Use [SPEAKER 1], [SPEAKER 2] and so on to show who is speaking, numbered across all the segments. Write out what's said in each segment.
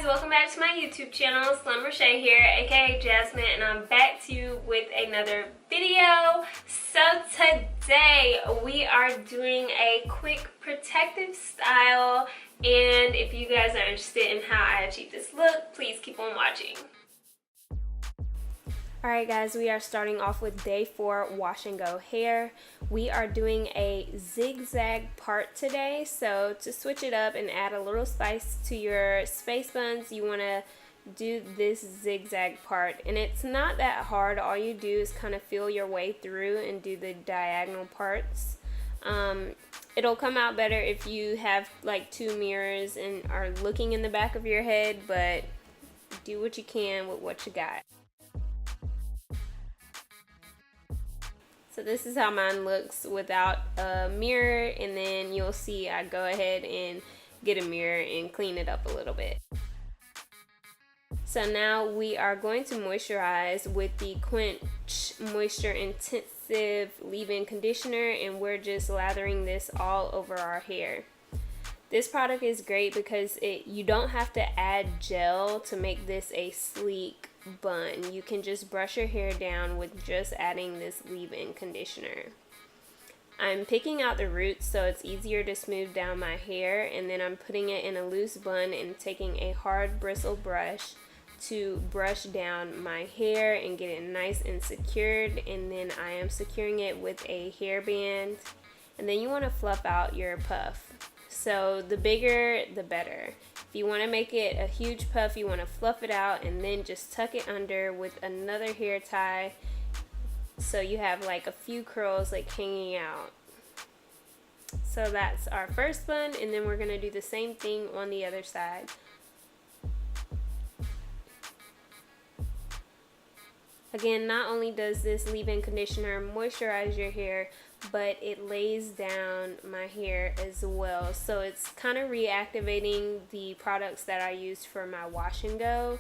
[SPEAKER 1] Welcome back to my YouTube channel. Reshae here, aka Jasmine, and I'm back to you with another video. So today we are doing a quick protective style, and if you guys are interested in how I achieve this look, please keep on watching. Alright guys, we are starting off with day 4 wash and go hair. We are doing a zigzag part today, so to switch it up and add a little spice to your space buns, you want to do this zigzag part. And it's not that hard. All you do is kind of feel your way through and do the diagonal parts. It'll come out better if you have like 2 mirrors and are looking in the back of your head, but do what you can with what you got. So this is how mine looks without a mirror, and then you'll see I go ahead and get a mirror and clean it up a little bit. So now we are going to moisturize with the Quench Moisture Intensive Leave-In Conditioner, and we're just lathering this all over our hair. This product is great because you don't have to add gel to make this a sleek bun. You can just brush your hair down with just adding this leave-in conditioner. I'm picking out the roots so it's easier to smooth down my hair, and then I'm putting it in a loose bun and taking a hard bristle brush to brush down my hair and get it nice and secured, and then I am securing it with a hairband. And then you want to fluff out your puff. So the bigger the better. If you want to make it a huge puff, you want to fluff it out and then just tuck it under with another hair tie, so you have like a few curls like hanging out. So that's our first bun, and then we're going to do the same thing on the other side. Again, not only does this leave-in conditioner moisturize your hair, but it lays down my hair as well. So it's kind of reactivating the products that I used for my wash and go,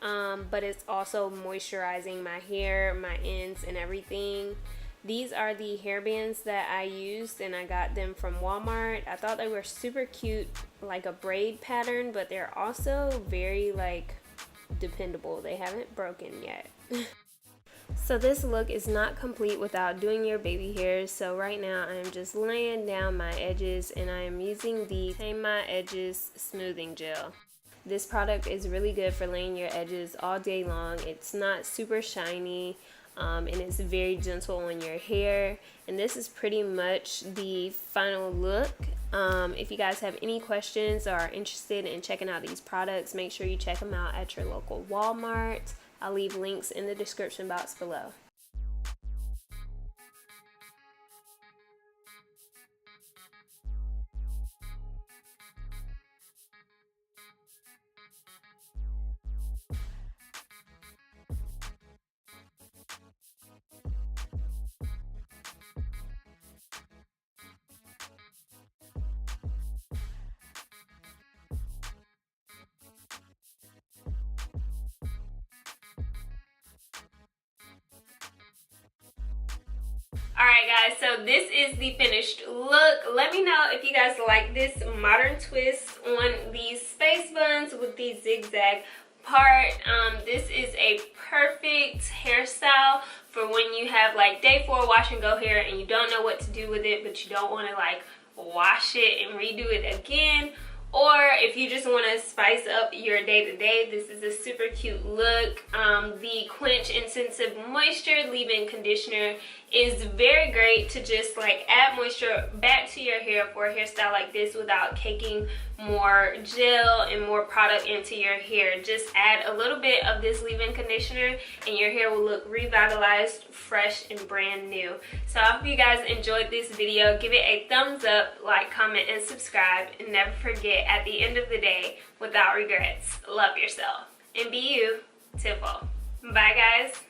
[SPEAKER 1] but it's also moisturizing my hair, my ends, and everything. These are the hairbands that I used, and I got them from Walmart. I thought they were super cute, like a braid pattern, but they're also very like dependable. They haven't broken yet. So this look is not complete without doing your baby hairs. So right now I am just laying down my edges, and I am using the Tame My Edges smoothing gel. This product is really good for laying your edges all day long. It's not super shiny, and it's very gentle on your hair. And this is pretty much the final look. If you guys have any questions or are interested in checking out these products, make sure you check them out at your local Walmart. I'll leave links in the description box below. Alright guys, so this is the finished look. Let me know if you guys like this modern twist on these space buns with the zigzag part. This is a perfect hairstyle for when you have like day 4 wash and go hair and you don't know what to do with it, but you don't want to like wash it and redo it again. Or if you just want to spice up your day-to-day, this is a super cute look. The Quench Intensive Moisture Leave-In Conditioner is very great to just like add moisture back to your hair for a hairstyle like this without caking more gel and more product into your hair. Just add a little bit of this leave-in conditioner and your hair will look revitalized, fresh, and brand new. So I hope you guys enjoyed this video. Give it a thumbs up, like, comment, and subscribe. And never forget, at the end of the day, without regrets, love yourself and be you. Tipple. Bye guys.